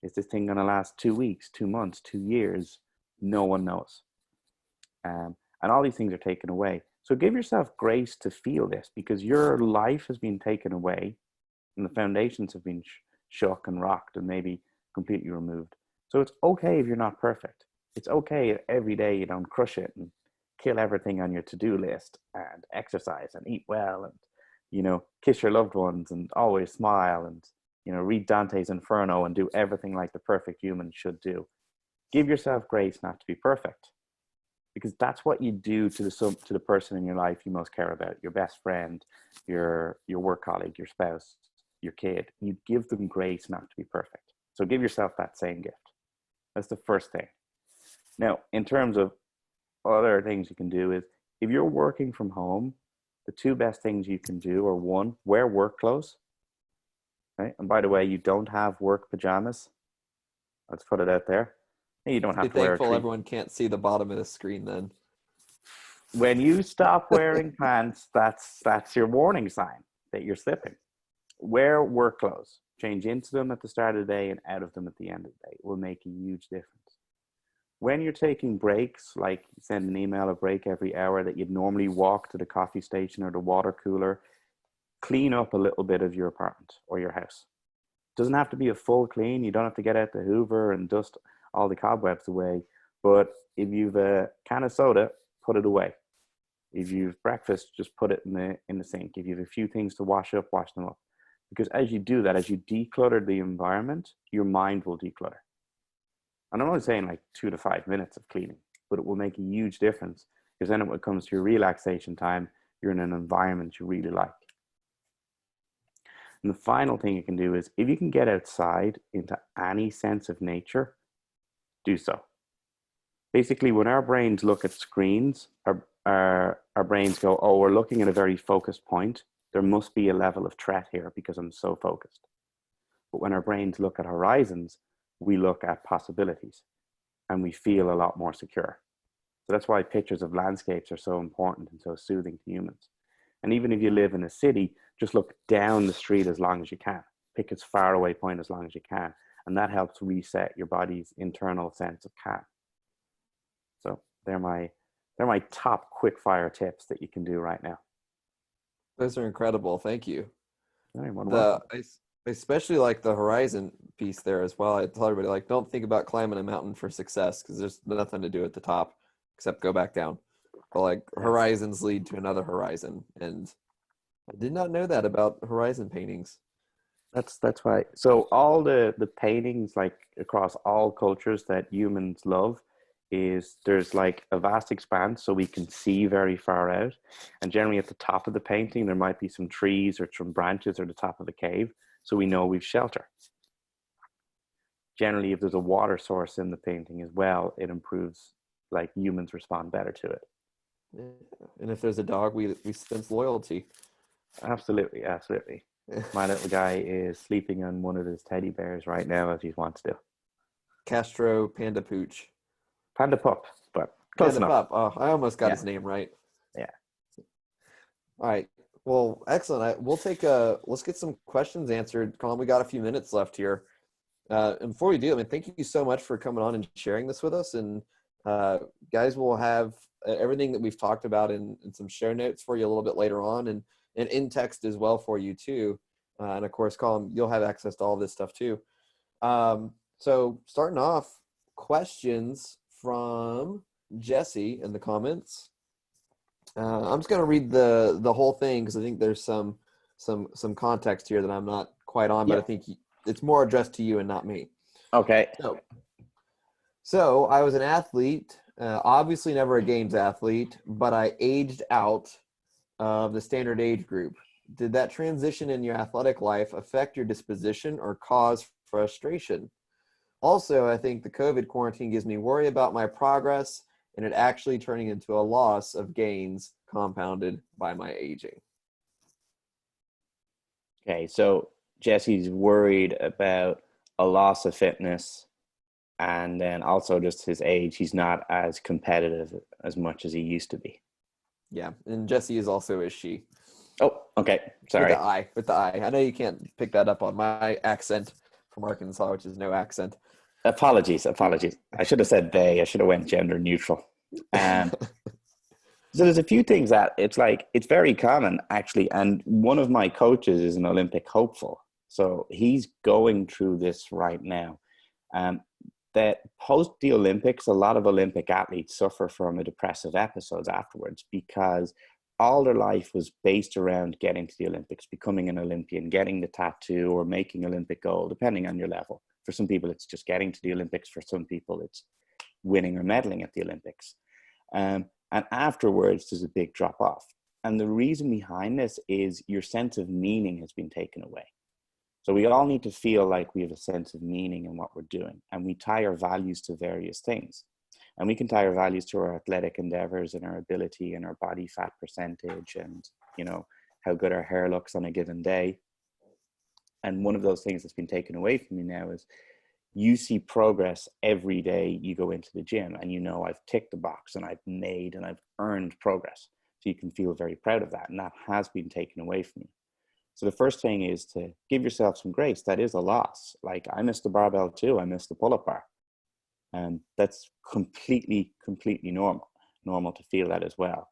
[SPEAKER 2] Is this thing going to last 2 weeks, 2 months, 2 years? No one knows. And all these things are taken away. So give yourself grace to feel this, because your life has been taken away and the foundations have been shook and rocked and maybe completely removed. So it's okay if you're not perfect. It's okay if every day you don't crush it and kill everything on your to-do list and exercise and eat well and, kiss your loved ones and always smile and, read Dante's Inferno and do everything like the perfect human should do. Give yourself grace not to be perfect, because that's what you do to the person in your life you most care about, your best friend, your work colleague, your spouse, your kid. You give them grace not to be perfect. So give yourself that same gift. That's the first thing. Now, in terms of other things you can do is, if you're working from home, the two best things you can do are, one, wear work clothes. Right? And by the way, you don't have work pajamas. Let's put it out there. You don't have
[SPEAKER 1] Be
[SPEAKER 2] to wear a
[SPEAKER 1] thankful
[SPEAKER 2] tree.
[SPEAKER 1] everyone can't see the bottom of the screen then.
[SPEAKER 2] When you stop wearing pants, that's your warning sign that you're slipping. Wear work clothes. Change into them at the start of the day and out of them at the end of the day. It will make a huge difference. When you're taking breaks, like you send an email a break every hour that you'd normally walk to the coffee station or the water cooler, clean up a little bit of your apartment or your house. It doesn't have to be a full clean. You don't have to get out the Hoover and dust all the cobwebs away. But if you've a can of soda, put it away. If you've breakfast, just put it in the sink. If you have a few things to wash up, wash them up. Because as you do that, as you declutter the environment, your mind will declutter. And I'm only saying like 2 to 5 minutes of cleaning, but it will make a huge difference, because then when it comes to your relaxation time, you're in an environment you really like. And the final thing you can do is, if you can get outside into any sense of nature, do so. Basically, when our brains look at screens, our brains go, oh, we're looking at a very focused point. There must be a level of threat here because I'm so focused. But when our brains look at horizons, we look at possibilities and we feel a lot more secure. So that's why pictures of landscapes are so important and so soothing to humans. And even if you live in a city, just look down the street as long as you can. Pick its far away point as long as you can. And that helps reset your body's internal sense of calm. So they're my top quick fire tips that you can do right now.
[SPEAKER 1] Those are incredible. Thank you.
[SPEAKER 2] Welcome.
[SPEAKER 1] I especially like the horizon piece there as well. I tell everybody, like, don't think about climbing a mountain for success, because there's nothing to do at the top except go back down. But like, horizons lead to another horizon, and I did not know that about horizon paintings.
[SPEAKER 2] That's why. So all the paintings, like across all cultures that humans love, is there's like a vast expanse so we can see very far out. And generally at the top of the painting, there might be some trees or some branches or the top of a cave, so we know we've shelter. Generally, if there's a water source in the painting as well, it improves, like humans respond better to it.
[SPEAKER 1] Yeah. And if there's a dog, we sense loyalty.
[SPEAKER 2] Absolutely, absolutely. My little guy is sleeping on one of his teddy bears right now, as he wants to.
[SPEAKER 1] Castro Panda Pooch.
[SPEAKER 2] Panda Pup, but close
[SPEAKER 1] Panda
[SPEAKER 2] enough.
[SPEAKER 1] Pup. Oh, I almost got
[SPEAKER 2] Yeah.
[SPEAKER 1] his name right.
[SPEAKER 2] Yeah.
[SPEAKER 1] All right. Well, excellent. We'll take let's get some questions answered. Colin, we got a few minutes left here. And before we do, I mean, thank you so much for coming on and sharing this with us. And guys, will have everything that we've talked about in some show notes for you a little bit later on, and in text as well for you too. And of course, Colin, you'll have access to all this stuff too. So starting off, questions from Jesse in the comments. I'm just going to read the whole thing, because I think there's some context here that I'm not quite on, but I think it's more addressed to you and not me.
[SPEAKER 2] Okay.
[SPEAKER 1] So I was an athlete, obviously never a games athlete, but I aged out of the standard age group. Did that transition in your athletic life affect your disposition or cause frustration? Also, I think the COVID quarantine gives me worry about my progress and it actually turning into a loss of gains compounded by my aging.
[SPEAKER 2] Okay, so Jesse's worried about a loss of fitness And then also just his age, he's not as competitive as much as he used to be.
[SPEAKER 1] Yeah, and Jesse is also a she.
[SPEAKER 2] Oh, okay.
[SPEAKER 1] With the
[SPEAKER 2] Sorry.
[SPEAKER 1] I, with the I. I know you can't pick that up on my accent from Arkansas, which is no accent.
[SPEAKER 2] Apologies. I should have said they. I should have went gender neutral. Um, so there's a few things that it's like, it's very common actually. And one of my coaches is an Olympic hopeful. So he's going through this right now. Um, that post the Olympics, a lot of Olympic athletes suffer from a depressive episodes afterwards because all their life was based around getting to the Olympics, becoming an Olympian, getting the tattoo or making Olympic gold, depending on your level. For some people, it's just getting to the Olympics. For some people, it's winning or medaling at the Olympics. And afterwards, there's a big drop off. And the reason behind this is your sense of meaning has been taken away. So we all need to feel like we have a sense of meaning in what we're doing. And we tie our values to various things. And we can tie our values to our athletic endeavors and our ability and our body fat percentage and, you know, how good our hair looks on a given day. And one of those things that's been taken away from you now is you see progress every day you go into the gym and you know, I've ticked the box and I've made and I've earned progress. So you can feel very proud of that. And that has been taken away from you. So the first thing is to give yourself some grace. That is a loss. Like I missed the barbell too. I missed the pull-up bar. And that's completely normal to feel that as well.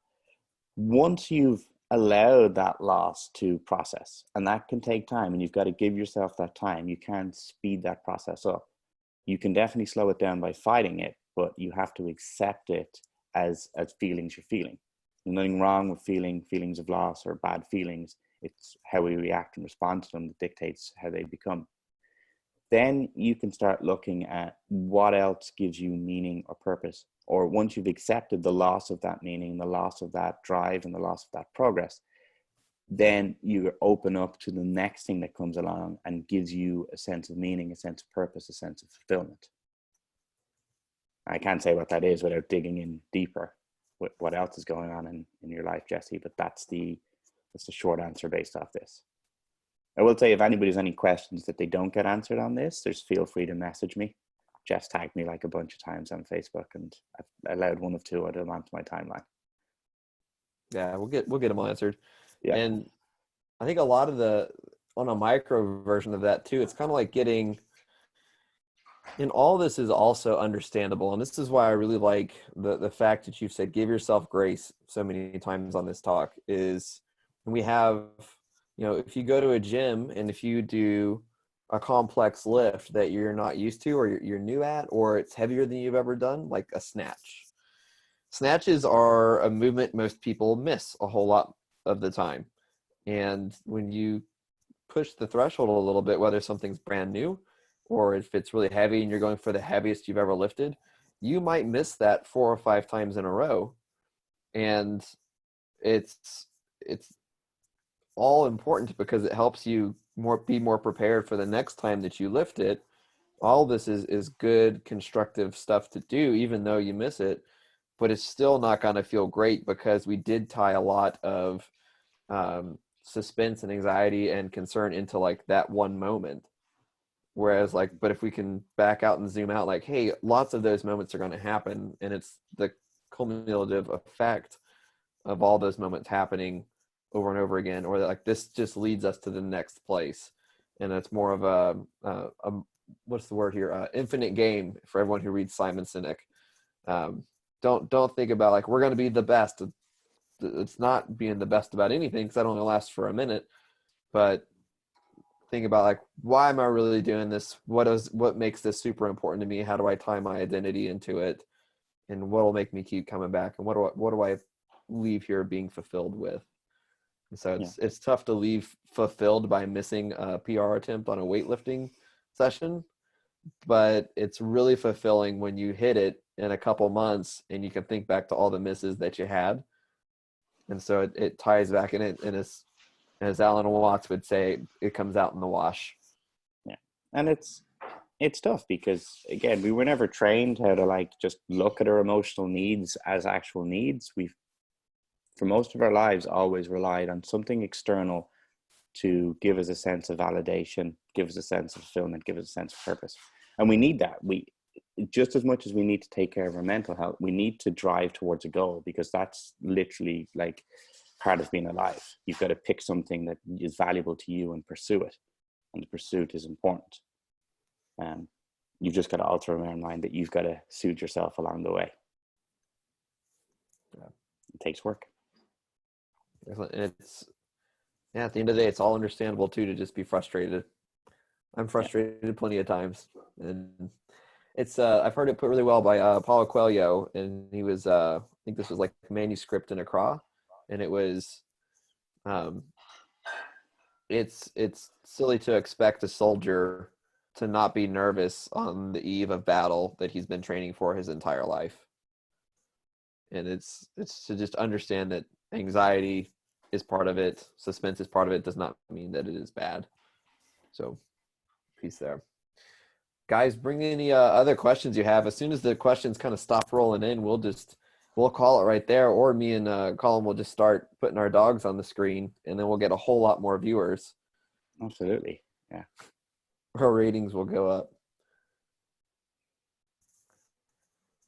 [SPEAKER 2] Once you've allowed that loss to process, and that can take time, and you've got to give yourself that time. You can't speed that process up. You can definitely slow it down by fighting it, but you have to accept it as feelings you're feeling. There's nothing wrong with feeling feelings of loss or bad feelings. It's how we react and respond to them that dictates how they become. Then you can start looking at what else gives you meaning or purpose. Or once you've accepted the loss of that meaning, the loss of that drive, and the loss of that progress, then you open up to the next thing that comes along and gives you a sense of meaning, a sense of purpose, a sense of fulfillment. I can't say what that is without digging in deeper with what else is going on in your life, Jesse, but that's the short answer based off this. I will say if anybody has any questions that they don't get answered on this, just feel free to message me. Jeff's tagged me like a bunch of times on Facebook, and I've allowed one of two of them onto my timeline.
[SPEAKER 1] Yeah, we'll get them answered.
[SPEAKER 2] Yeah.
[SPEAKER 1] And I think a lot of on a micro version of that too, it's kind of like getting, and all this is also understandable. And this is why I really like the fact that you've said, give yourself grace so many times on this talk is we have, you know, if you go to a gym and if you do a complex lift that you're not used to, or you're new at, or it's heavier than you've ever done, like a snatch. Snatches are a movement most people miss a whole lot of the time. And when you push the threshold a little bit, whether something's brand new or if it's really heavy and you're going for the heaviest you've ever lifted, you might miss that 4 or 5 times in a row. And it's all important because it helps you be more prepared for the next time that you lift it. All this is good, constructive stuff to do, even though you miss it, but it's still not going to feel great because we did tie a lot of suspense and anxiety and concern into like that one moment. Whereas like, but if we can back out and zoom out, like, hey, lots of those moments are going to happen, and it's the cumulative effect of all those moments happening over and over again, or that like this just leads us to the next place, and it's more of a what's the word here? Infinite game for everyone who reads Simon Sinek. Don't think about like we're going to be the best. It's not being the best about anything because that only lasts for a minute. But think about like, why am I really doing this? What makes this super important to me? How do I tie my identity into it? And what will make me keep coming back? And what do I leave here being fulfilled with? And so it's tough to leave fulfilled by missing a PR attempt on a weightlifting session, but it's really fulfilling when you hit it in a couple months and you can think back to all the misses that you had. And so it ties back in it, and as Alan Watts would say, it comes out in the wash.
[SPEAKER 2] Yeah. And it's tough because again, we were never trained how to like just look at our emotional needs as actual needs. We've for most of our lives always relied on something external to give us a sense of validation, give us a sense of fulfillment, give us a sense of purpose. And we need that. just as much as we need to take care of our mental health, we need to drive towards a goal, because that's literally like part of being alive. You've got to pick something that is valuable to you and pursue it. And the pursuit is important. You've just got to also remember in mind that you've got to soothe yourself along the way.
[SPEAKER 1] Yeah.
[SPEAKER 2] It takes work.
[SPEAKER 1] It's, yeah, at the end of the day, it's all understandable too to just be frustrated. I'm frustrated plenty of times, and it's I've heard it put really well by Paulo Coelho, and he was I think this was like a manuscript in Accra, and it was it's silly to expect a soldier to not be nervous on the eve of battle that he's been training for his entire life. And it's to just understand that anxiety is part of it, suspense is part of it, does not mean that it is bad. So peace there. Guys, bring any other questions you have. As soon as the questions kind of stop rolling in, we'll call it right there, or me and Colin will just start putting our dogs on the screen, and then we'll get a whole lot more viewers.
[SPEAKER 2] Absolutely. Yeah.
[SPEAKER 1] Our ratings will go up.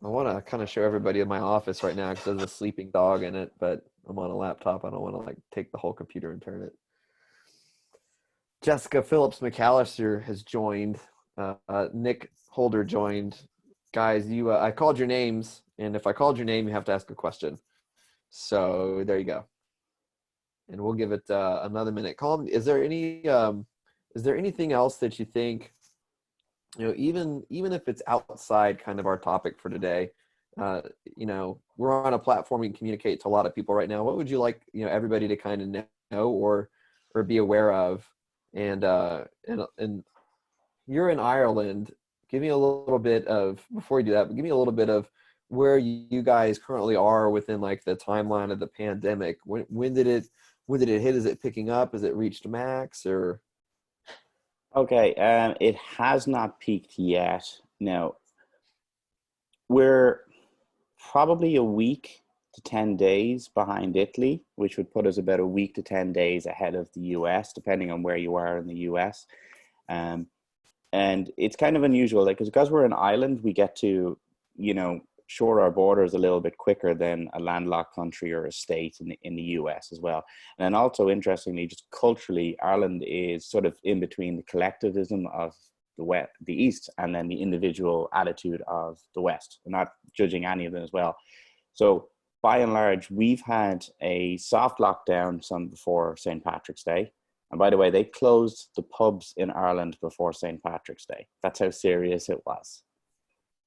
[SPEAKER 1] I want to kind of show everybody in my office right now because there's a sleeping dog in it, but I'm on a laptop. I don't want to like take the whole computer and turn it. Jessica Phillips McAllister has joined. Nick Holder joined. Guys, I called your names, and if I called your name, you have to ask a question. So there you go. And we'll give it another minute. Colin, is there anything else that you think, even if it's outside kind of our topic for today, we're on a platform we can communicate to a lot of people right now. What would you like, everybody to kind of know or be aware of? And you're in Ireland. Give me a little bit of, before you do that, but give me a little bit of where you guys currently are within like the timeline of the pandemic. When did it hit? Is it picking up? Has it reached max or?
[SPEAKER 2] Okay, it has not peaked yet. Now, we're probably a week to 10 days behind Italy, which would put us about a week to 10 days ahead of the US, depending on where you are in the US. And it's kind of unusual, like, because we're an island, we get to, shore our borders a little bit quicker than a landlocked country or a state in the US as well. And then also, interestingly, just culturally, Ireland is sort of in between the collectivism of the East and then the individual attitude of the West. I'm not judging any of them as well. So by and large, we've had a soft lockdown some before St. Patrick's Day. And by the way, they closed the pubs in Ireland before St. Patrick's Day. That's how serious it was.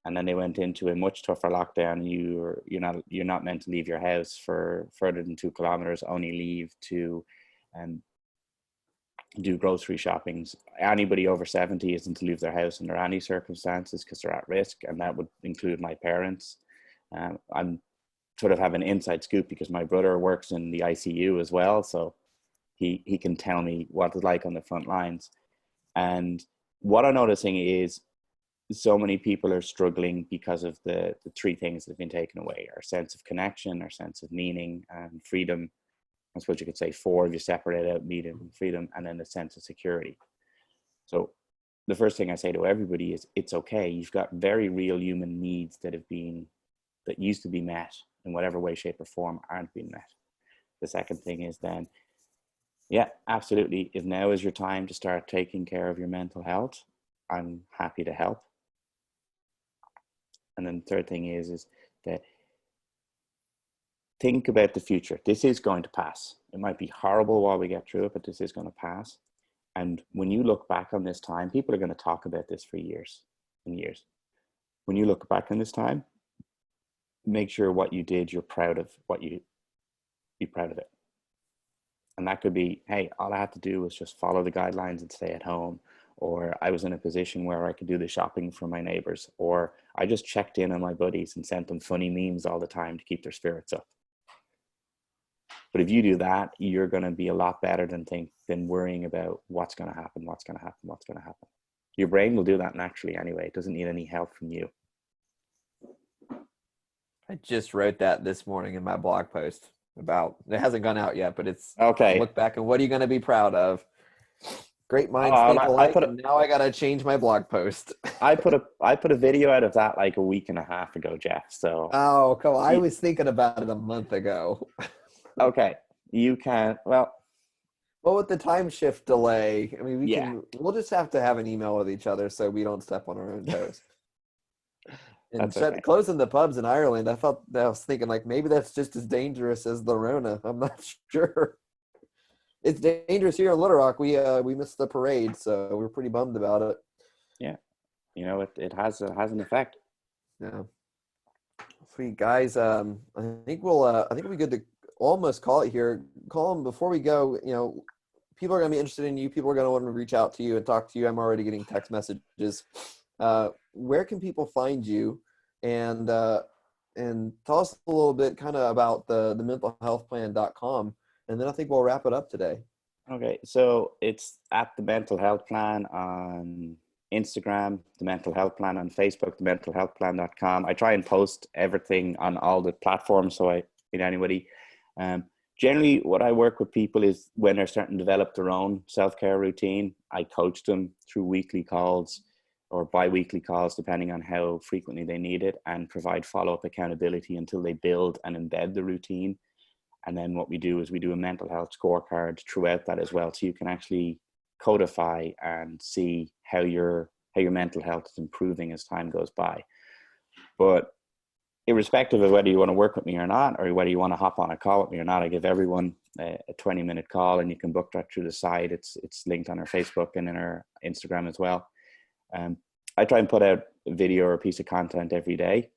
[SPEAKER 2] And then they went into a much tougher lockdown. You're not meant to leave your house for further than 2 kilometers. Only leave to do grocery shoppings. Anybody over 70 isn't to leave their house under any circumstances because they're at risk, and that would include my parents. I'm sort of have an inside scoop because my brother works in the ICU as well, so he can tell me what it's like on the front lines. And what I'm noticing is so many people are struggling because of the 3 things that have been taken away: our sense of connection, our sense of meaning, and freedom. I suppose you could say 4 if you separate out meaning and freedom, and then the sense of security. So the first thing I say to everybody is, it's okay. You've got very real human needs that used to be met in whatever way, shape, or form aren't being met. The second thing is then, yeah, absolutely, if now is your time to start taking care of your mental health, I'm happy to help. And then the third thing is that think about the future. This is going to pass. It might be horrible while we get through it, but this is going to pass. And when you look back on this time, people are going to talk about this for years and years. When you look back on this time, make sure what you did, you're proud of be proud of it. And that could be, hey, all I had to do was just follow the guidelines and stay at home. Or I was in a position where I could do the shopping for my neighbors. Or I just checked in on my buddies and sent them funny memes all the time to keep their spirits up. But if you do that, you're going to be a lot better than worrying about what's going to happen. Your brain will do that naturally anyway. It doesn't need any help from you.
[SPEAKER 1] I just wrote that this morning in my blog post about, it hasn't gone out yet, but it's
[SPEAKER 2] okay.
[SPEAKER 1] Look back and what are you going to be proud of? Great minds
[SPEAKER 2] Oh, and
[SPEAKER 1] think alike, and now I gotta change my blog post.
[SPEAKER 2] I put a video out of that like a week and a half ago, Jeff. So
[SPEAKER 1] Oh, come on. I was thinking about it a month ago.
[SPEAKER 2] okay, you can. Well,
[SPEAKER 1] Well, with the time shift delay, I mean,
[SPEAKER 2] yeah,
[SPEAKER 1] we'll just have to have an email with each other so we don't step on our own toes. And
[SPEAKER 2] that's okay.
[SPEAKER 1] closing the pubs in Ireland, I was thinking like maybe that's just as dangerous as the Rona. I'm not sure. It's dangerous here in Little Rock. We missed the parade, so we're pretty bummed about it.
[SPEAKER 2] Yeah, it has an effect.
[SPEAKER 1] Yeah. Sweet guys. I think we'll be good to almost call it here. Call them before we go. People are going to be interested in you. People are going to want to reach out to you and talk to you. I'm already getting text messages. Where can people find you? And tell us a little bit kind of about the mentalhealthplan.com. And then I think we'll wrap it up today.
[SPEAKER 2] Okay, so it's at the Mental Health Plan on Instagram, the Mental Health Plan on Facebook, the mentalhealthplan.com. I try and post everything on all the platforms so anybody. Generally, what I work with people is when they're starting to develop their own self-care routine, I coach them through weekly calls or bi-weekly calls, depending on how frequently they need it, and provide follow-up accountability until they build and embed the routine. And then what we do is we do a mental health scorecard throughout that as well. So you can actually codify and see how your mental health is improving as time goes by. But irrespective of whether you want to work with me or not, or whether you want to hop on a call with me or not, I give everyone a 20-minute call, and you can book that through the site. It's linked on our Facebook and in our Instagram as well. I try and put out a video or a piece of content every day.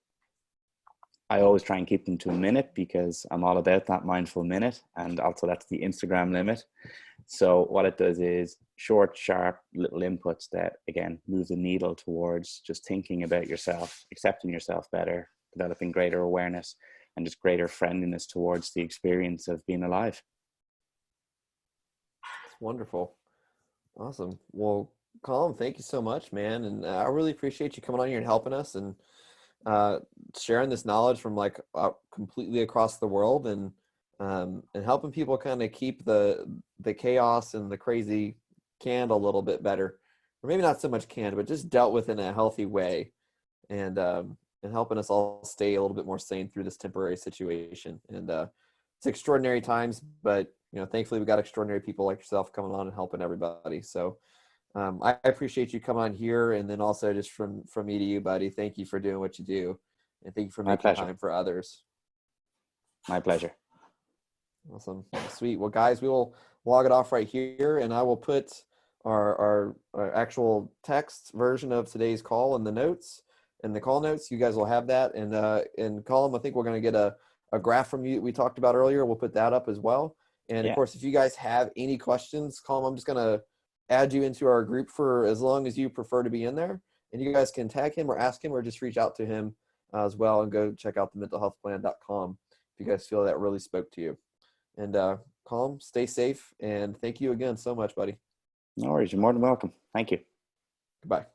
[SPEAKER 2] I always try and keep them to a minute because I'm all about that mindful minute, and also that's the Instagram limit. So what it does is short, sharp little inputs that, again, move the needle towards just thinking about yourself, accepting yourself better, developing greater awareness, and just greater friendliness towards the experience of being alive.
[SPEAKER 1] It's wonderful. Awesome. Well, Colin, thank you so much, man. And I really appreciate you coming on here and helping us and sharing this knowledge from completely across the world, and helping people kind of keep the chaos and the crazy canned a little bit better, or maybe not so much canned, but just dealt with in a healthy way, and helping us all stay a little bit more sane through this temporary situation. And it's extraordinary times, but thankfully we got extraordinary people like yourself coming on and helping everybody. So I appreciate you coming on here, and then also just from me to you, buddy. Thank you for doing what you do, and thank you for making time for others.
[SPEAKER 2] My pleasure.
[SPEAKER 1] Awesome, sweet. Well, guys, we will log it off right here, and I will put our actual text version of today's call in the notes, in the call notes. You guys will have that, and Colin, I think we're going to get a graph from you that we talked about earlier. We'll put that up as well. And of course, if you guys have any questions, Colin, I'm just going to add you into our group for as long as you prefer to be in there, and you guys can tag him or ask him or just reach out to him as well, and go check out the mentalhealthplan.com if you guys feel that really spoke to you. And Colin, stay safe, and thank you again so much, buddy.
[SPEAKER 2] No worries. You're more than welcome. Thank you.
[SPEAKER 1] Goodbye.